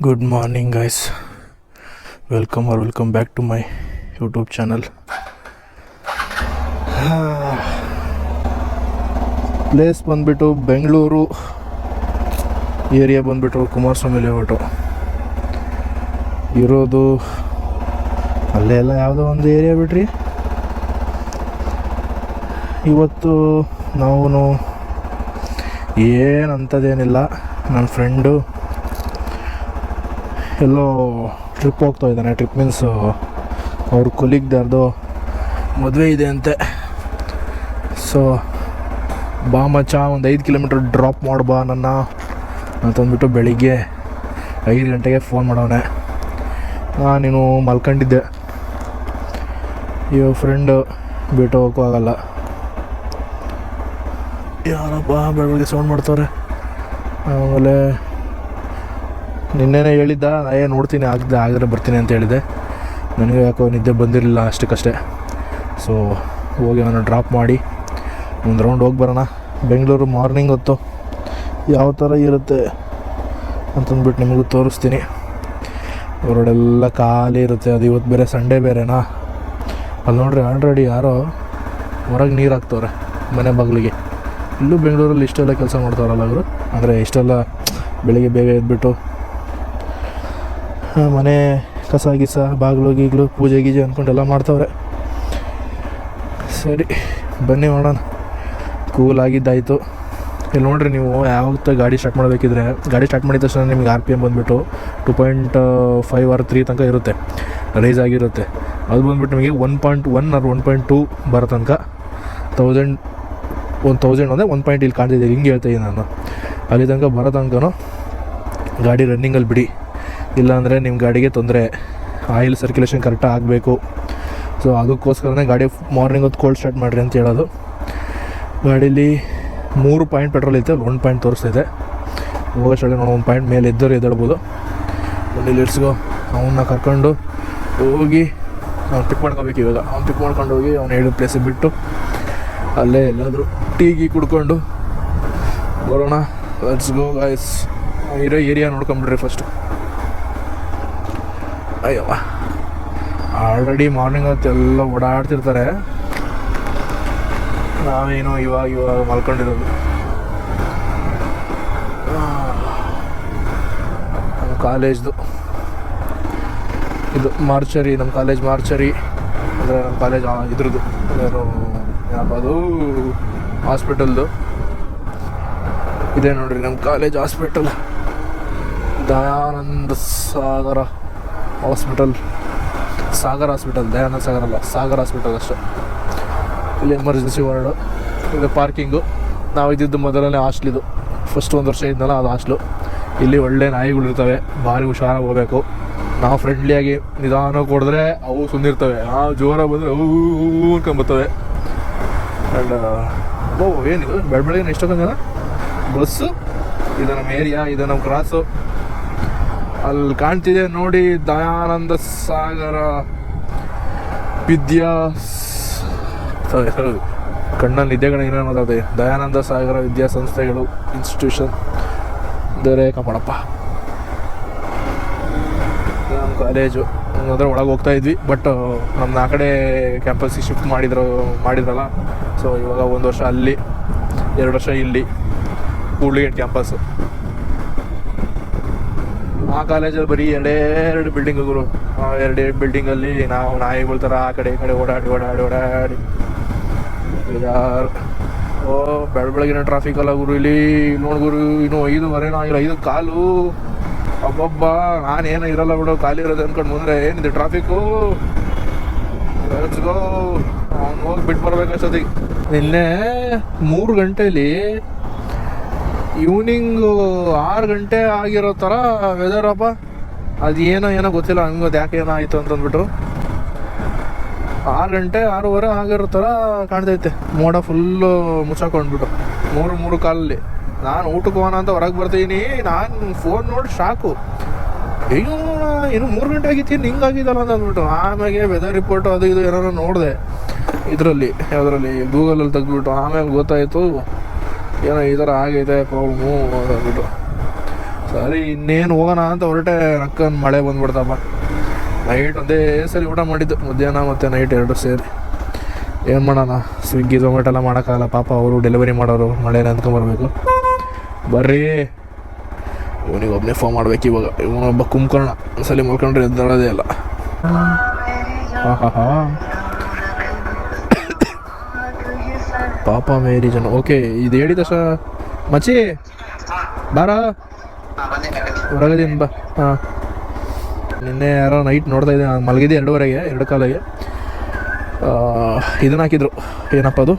Good morning, guys. Welcome back to my YouTube channel. Place ಬಂದ್ಬಿಟ್ಟು Bengaluru area ಬಂದ್ಬಿಟ್ಟು Kumaraswamy layout ಇರೋದು ಅಲ್ಲೇ ಎಲ್ಲ ಯಾವುದೋ ಒಂದು ಏರಿಯಾ ಬಿಡ್ರಿ. ಇವತ್ತು ನಾವು ಏನಂಥದ್ದೇನಿಲ್ಲ, ನನ್ನ ಫ್ರೆಂಡು ಎಲ್ಲೋ ಟ್ರಿಪ್ ಹೋಗ್ತಾ ಇದ್ದಾನೆ. ಟ್ರಿಪ್ ಮೀನ್ಸ್ ಅವ್ರ ಕೊಲೀಗ್ದಾರ್ದು ಮದುವೆ ಇದೆ ಅಂತೆ. ಸೊ ಬಾ ಮಚ್ಚ, ಒಂದು 5 ಕಿಲೋಮೀಟ್ರ್ ಡ್ರಾಪ್ ಮಾಡ್ಬಾ ನನ್ನ ಅಂತಂದ್ಬಿಟ್ಟು ಬೆಳಿಗ್ಗೆ 5 ಗಂಟೆಗೆ ಫೋನ್ ಮಾಡವನೆ. ನೀನು ಮಲ್ಕೊಂಡಿದ್ದೆ, ಇವಾಗ ಫ್ರೆಂಡು ಬಿಟ್ಟು ಹೋಗೋಕ್ಕೂ ಆಗಲ್ಲ. ಯಾರಪ್ಪ ಬೆಳಗ್ಗೆ ಸೌಂಡ್ ಮಾಡ್ತವ್ರೆ. ಆಮೇಲೆ ನಿನ್ನೆನೇ ಹೇಳಿದ್ದ, ನೋಡ್ತೀನಿ ಆಗಿದ್ರೆ ಬರ್ತೀನಿ ಅಂತ ಹೇಳಿದೆ. ನನಗೆ ಯಾಕೋ ನಿದ್ದೆ ಬಂದಿರಲಿಲ್ಲ ಅಷ್ಟಕ್ಕಷ್ಟೇ. ಸೊ ಹೋಗಿ ಅವನು ಡ್ರಾಪ್ ಮಾಡಿ ಒಂದು ರೌಂಡ್ ಹೋಗಿ ಬರೋಣ. ಬೆಂಗಳೂರು ಮಾರ್ನಿಂಗ್ ಹೊತ್ತು ಯಾವ ಥರ ಇರುತ್ತೆ ಅಂತಂದ್ಬಿಟ್ಟು ನಿಮಗೂ ತೋರಿಸ್ತೀನಿ. ರೋಡೆಲ್ಲ ಖಾಲಿ ಇರುತ್ತೆ. ಅದು ಇವತ್ತು ಬೇರೆ ಸಂಡೇ ಬೇರೆನಾ. ಅಲ್ಲಿ ನೋಡ್ರಿ, ಆಲ್ರೆಡಿ ಯಾರೋ ಹೊರಗೆ ನೀರು ಹಾಕ್ತವ್ರೆ ಮನೆ ಬಾಗಿಲಿಗೆ. ಇಲ್ಲೂ ಬೆಂಗಳೂರಲ್ಲಿ ಇಷ್ಟೆಲ್ಲ ಕೆಲಸ ಮಾಡ್ತಾರಲ್ಲ ಅವರು. ಅಂದರೆ ಇಷ್ಟೆಲ್ಲ ಬೆಳಿಗ್ಗೆ ಬೇಗ ಎದ್ಬಿಟ್ಟು ಮನೆ ಕಸ ಗಿಸ ಬಾಗಿಲು ಗೀಗ್ಲು ಪೂಜೆ ಗೀಜೆ ಅಂದ್ಕೊಂಡೆಲ್ಲ ಮಾಡ್ತವ್ರೆ. ಸರಿ ಬನ್ನಿ ಮಾಡೋಣ. ಕೂಲ್ ಆಗಿದ್ದಾಯಿತು. ಇಲ್ಲಿ ನೋಡಿರಿ, ನೀವು ಯಾವತ್ತು ಗಾಡಿ ಸ್ಟಾರ್ಟ್ ಮಾಡಬೇಕಿದ್ರೆ, ಗಾಡಿ ಸ್ಟಾರ್ಟ್ ಮಾಡಿದ ತಕ್ಷಣ ನಿಮ್ಗೆ RPM ಬಂದುಬಿಟ್ಟು 2.5 or 3 ತನಕ ಇರುತ್ತೆ, ರೈಸ್ ಆಗಿರುತ್ತೆ. ಅದು ಬಂದುಬಿಟ್ಟು ನಿಮಗೆ 1.1 or 1.2 ಬರೋ ತನಕ 1000 ಅಂದರೆ 1 ಪಾಯಿಂಟ್ ಇಲ್ಲಿ ಕಾಣ್ತಿದ್ದೆ, ಹಿಂಗೆ ಹೇಳ್ತಾಯಿದ್ದೀನಿ ನಾನು. ಅಲ್ಲಿ ತನಕ ಬರೋ ತನಕ ಗಾಡಿ ರನ್ನಿಂಗಲ್ಲಿ ಬಿಡಿ. ಇಲ್ಲಾಂದರೆ ನಿಮ್ಮ ಗಾಡಿಗೆ ತೊಂದರೆ. ಆಯಿಲ್ ಸರ್ಕ್ಯುಲೇಷನ್ ಕರೆಕ್ಟಾಗಿ ಆಗಬೇಕು. ಸೊ ಅದಕ್ಕೋಸ್ಕರನೇ ಗಾಡಿ ಮಾರ್ನಿಂಗ್ ಹೊತ್ತು ಕೋಲ್ಡ್ ಸ್ಟಾರ್ಟ್ ಮಾಡಿರಿ ಅಂತ ಹೇಳೋದು. ಗಾಡೀಲಿ 3 ಪಾಯಿಂಟ್ ಪೆಟ್ರೋಲ್ ಐತೆ, 1 ಪಾಯಿಂಟ್ ತೋರಿಸ್ತೈತೆ. ಹೋಗೋಷ್ಟೊಳಗೆ ನಾವು 1 ಪಾಯಿಂಟ್ ಮೇಲೆ ಎದ್ದೇಳ್ಬೋದು. ಇಲ್ಲಿ ಇಡ್ಸ್ಕೊ ಅವನ್ನ ಕರ್ಕೊಂಡು ಹೋಗಿ ಅವ್ನು ಪಿಕ್ ಮಾಡ್ಕೋಬೇಕು. ಇವಾಗ ಅವ್ನು ಪಿಕ್ ಮಾಡ್ಕೊಂಡು ಹೋಗಿ ಅವ್ನು ಹೇಳಿದ ಪ್ಲೇಸಿಗೆ ಬಿಟ್ಟು ಅಲ್ಲೇ ಎಲ್ಲಾದರೂ ಟೀ ಕುಡ್ಕೊಂಡು ಬರೋಣ. Let's go guys. ಇರೋ ಏರಿಯಾ ನೋಡ್ಕೊಂಬಿಡ್ರಿ ಫಸ್ಟು. ಅಯ್ಯವ್ವ, ಆಲ್ರೆಡಿ ಮಾರ್ನಿಂಗ್ ಹೊತ್ತು ಎಲ್ಲ ಓಡಾಡ್ತಿರ್ತಾರೆ. ನಾವೇನು ಇವಾಗ ಮಲ್ಕೊಂಡಿರೋದು. ನಮ್ಮ ಕಾಲೇಜ್ದು ಇದು ಮಾರ್ಚರಿ, ನಮ್ಮ ಕಾಲೇಜ್ ಮಾರ್ಚರಿ ಅಂದರೆ ನಮ್ಮ ಕಾಲೇಜ್ ಇದ್ರದ್ದು ಅದು ಹಾಸ್ಪಿಟಲ್ದು ಇದೆ ನೋಡ್ರಿ. ನಮ್ಮ ಕಾಲೇಜ್ ಹಾಸ್ಪಿಟಲ್ ದಯಾನಂದ ಸಾಗರ ಹಾಸ್ಪಿಟಲ್. ಸಾಗರ್ ಹಾಸ್ಪಿಟಲ್, ದಯಾನಂದ ಸಾಗರ್ ಅಲ್ಲ, ಸಾಗರ್ ಹಾಸ್ಪಿಟಲ್ ಅಷ್ಟೇ. ಇಲ್ಲಿ ಎಮರ್ಜೆನ್ಸಿ ವಾರ್ಡು, ಇದು ಪಾರ್ಕಿಂಗು. ನಾವು ಇದ್ದಿದ್ದು ಮೊದಲನೇ ಹಾಸ್ಟ್ಲಿದು. ಫಸ್ಟ್ 1 ವರ್ಷ ಇದ್ದಲ್ಲ ಅದು ಹಾಸ್ಟ್ಲು. ಇಲ್ಲಿ ಒಳ್ಳೆ ನಾಯಿಗಳಿರ್ತವೆ, ಭಾರಿ ಹುಷಾರಾಗಿ ಹೋಗಬೇಕು. ನಾವು ಫ್ರೆಂಡ್ಲಿಯಾಗಿ ನಿಧಾನಕ್ಕೆ ಹೊಡೆದ್ರೆ ಅವು ಸುಂದಿರ್ತವೆ. ಜೋರಾಗಿ ಬಂದರೆ ಅವು ಅನ್ಕೊಂಬರ್ತವೆ. ಆ್ಯಂಡ್ ಏನಿದು ಬೆಳಗ್ಗೆ ಎಷ್ಟೊಂದು ಜನ ಬಸ್ಸು. ಇದು ನಮ್ಮ ಏರಿಯಾ, ಇದು ನಮ್ಮ ಕ್ರಾಸು. ಅಲ್ಲಿ ಕಾಣ್ತಿದೆ ನೋಡಿ, ದಯಾನಂದ ಸಾಗರ ವಿದ್ಯಾ ಕಣ್ಣಲ್ಲಿ ನಿದ್ದೆಗಳ ಏನೇನು ಮಾತಾಡ್ತದೆ. ದಯಾನಂದ ಸಾಗರ ವಿದ್ಯಾಸಂಸ್ಥೆಗಳು ಇನ್ಸ್ಟಿಟ್ಯೂಷನ್ ಬೇರೆ ಕಾಪಾಡಪ್ಪ. ನಮ್ಮ ಕಾಲೇಜು ಅಂದರೆ ಒಳಗೆ ಹೋಗ್ತಾ ಇದ್ವಿ. ಬಟ್ ನಮ್ಮನ್ನ ಆ ಕಡೆ ಕ್ಯಾಂಪಸ್ಸಿಗೆ ಶಿಫ್ಟ್ ಮಾಡಿದ್ರಲ್ಲ. ಸೊ ಇವಾಗ 1 ವರ್ಷ ಅಲ್ಲಿ, 2 ವರ್ಷ ಇಲ್ಲಿ, ಕೂಡ್ಲಿಗೇಟ್ ಕ್ಯಾಂಪಸ್ಸು. ಆ ಕಾಲೇಜಲ್ಲಿ ಬರೀ 2 ಬಿಲ್ಡಿಂಗುಗಳು. 2 ಬಿಲ್ಡಿಂಗಲ್ಲಿ ನಾವು ನಾಯಿಗಳ ಥರ ಆ ಕಡೆ ಈ ಕಡೆ ಓಡಾಡಿ ಯಾರು ಬೆಳಗಿನ ಟ್ರಾಫಿಕ್ ಅಲ್ಲ ಗುರು. ಇಲ್ಲಿ ನೋಡ್ಗುರು, ಇನ್ನು 5:30 ಆಗಿಲ್ಲ, 5 ಕಾಲು. ಅಬ್ಬಬ್ಬ, ನಾನೇನು ಇರಲ್ಲ ಬಿಡು, ಖಾಲಿ ಇರೋದು ಅಂದ್ಕೊಂಡು ಮುಂದೆ ಏನಿದೆ ಟ್ರಾಫಿಕ್ಕು. Let's go. ಅವ್ನು ಹೋಗಿ ಬಿಟ್ಟು ಬರ್ಬೇಕಷ್ಟೊತ್ತಿಗೆ. ನಿನ್ನೆ 3 ಗಂಟೆಯಲ್ಲಿ ಈವ್ನಿಂಗ್ 6 ಗಂಟೆ ಆಗಿರೋ ಥರ ವೆದರಪ್ಪ. ಅದು ಏನೋ ಗೊತ್ತಿಲ್ಲ ನನಗೆ, ಅದು ಯಾಕೆ ಏನೋ ಆಯಿತು ಅಂತಂದ್ಬಿಟ್ಟು 6 ಗಂಟೆ 6:30 ಆಗಿರೋ ಥರ ಕಾಣ್ತೈತೆ. ಮೋಡ ಫುಲ್ಲು ಮುಚ್ಚಾಕೊಂಡ್ಬಿಟ್ಟು 3 ಕಾಲಲ್ಲಿ. ನಾನು ಊಟಕ್ಕೆ ಹೋಗೋಣ ಅಂತ ಹೊರಗೆ ಬರ್ತೀನಿ. ನಾನು ಫೋನ್ ನೋಡಿ ಶಾಕು. ಏನು 3 ಗಂಟೆ ಆಗಿತ್ತು, ಹಿಂಗಾಗಿದ್ದಲ್ಲ ಅಂತ ಅಂದ್ಬಿಟ್ಟು. ಆಮೇಲೆ ವೆದರ್ ರಿಪೋರ್ಟು ಅದು ಇದು ಏನಾರು ನೋಡಿದೆ ಯಾವುದರಲ್ಲಿ ಗೂಗಲಲ್ಲಿ ತೆಗೆದ್ಬಿಟ್ಟು. ಆಮೇಲೆ ಗೊತ್ತಾಯಿತು ಏನೋ ಈ ಥರ ಆಗೈತೆ ಪ್ರಾಬ್ಲಮ್ಮು ಅಂದ್ಬಿಟ್ಟು. ಸರಿ ಇನ್ನೇನು ಹೋಗೋಣ ಅಂತ ಹೊರಟೆ, ನಕ್ಕನ್ ಮಳೆ ಬಂದ್ಬಿಡ್ತಪ್ಪ. ನೈಟ್ ಒಂದೇ ಸರಿ ಊಟ ಮಾಡಿದ್ದು, ಮಧ್ಯಾಹ್ನ ಮತ್ತು ನೈಟ್ ಎರಡು ಸೇರಿ. ಏನು ಮಾಡೋಣ, ಸ್ವಿಗ್ಗಿ ಝೊಮ್ಯಾಟೊ ಎಲ್ಲ ಮಾಡೋಕ್ಕಾಗಲ್ಲ, ಪಾಪ ಅವರು ಡೆಲಿವರಿ ಮಾಡೋರು ಮಳೆ ಅಂದ್ಕೊಂಬರ್ಬೇಕು. ಬರ್ರಿ, ಇವನಿಗೆ ಒಬ್ಬನೇ ಫೋನ್ ಮಾಡ್ಬೇಕು ಇವಾಗ. ಇವನೊಬ್ಬ ಕುಂಬ್ಕೊಳ್ಳೋಣ, ಒಂದ್ಸಲಿ ಮಲ್ಕೊಂಡ್ರೆ ಎದ್ದೇಳೋದೇ ಇಲ್ಲ. ಹಾಂ ಪಾಪ ಮೇರಿ ಜನ. ಓಕೆ, ಇದು ಹೇಳಿ ತಕ್ಷಣ ಮಚ್ಚಿ ಬಾರ ಹೊರಗದೀನಿ ಬಾ. ಹಾಂ, ನಿನ್ನೆ ಯಾರೋ ನೈಟ್ ನೋಡ್ತಾ ಇದ್ದೆ, ನಾನು ಮಲಗಿದ್ದೆ 2:30ಗೆ 2 ಕಾಲಿಗೆ. ಇದನ್ನು ಹಾಕಿದ್ರು, ಏನಪ್ಪ ಅದು,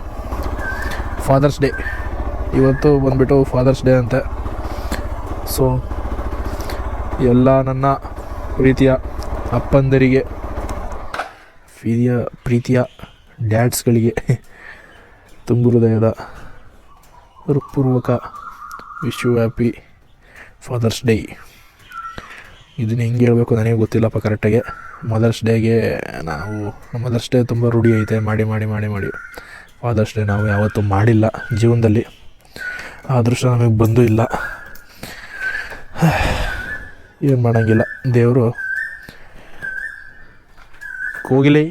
ಫಾದರ್ಸ್ ಡೇ. ಇವತ್ತು ಬಂದುಬಿಟ್ಟು ಫಾದರ್ಸ್ ಡೇ ಅಂತೆ. ಸೊ ಎಲ್ಲ ನನ್ನ ಪ್ರೀತಿಯ ಅಪ್ಪಂದರಿಗೆ, ಪ್ರೀತಿಯ ಡ್ಯಾಡ್ಸ್ಗಳಿಗೆ ತುಂಬು ಹೃದಯದ ಹೃತ್ಪೂರ್ವಕ wish you happy Father's Day. ಇದನ್ನು ಹೆಂಗೆ ಹೇಳಬೇಕು ನನಗೆ ಗೊತ್ತಿಲ್ಲಪ್ಪ ಕರೆಕ್ಟಾಗಿ. ಮದರ್ಸ್ ಡೇಗೆ ನಾವು, ಮದರ್ಸ್ ಡೇ ತುಂಬ ರೂಢಿ ಐತೆ, ಮಾಡಿ ಮಾಡಿ ಮಾಡಿ ಮಾಡಿ. ಫಾದರ್ಸ್ ಡೇ ನಾವು ಯಾವತ್ತೂ ಮಾಡಿಲ್ಲ ಜೀವನದಲ್ಲಿ, ಆ ಅದೃಷ್ಟ ನಮಗೆ ಬಂದೂ ಇಲ್ಲ. ಏನು ಮಾಡೋಂಗಿಲ್ಲ, ದೇವರು ಕೋಗಿಲೆ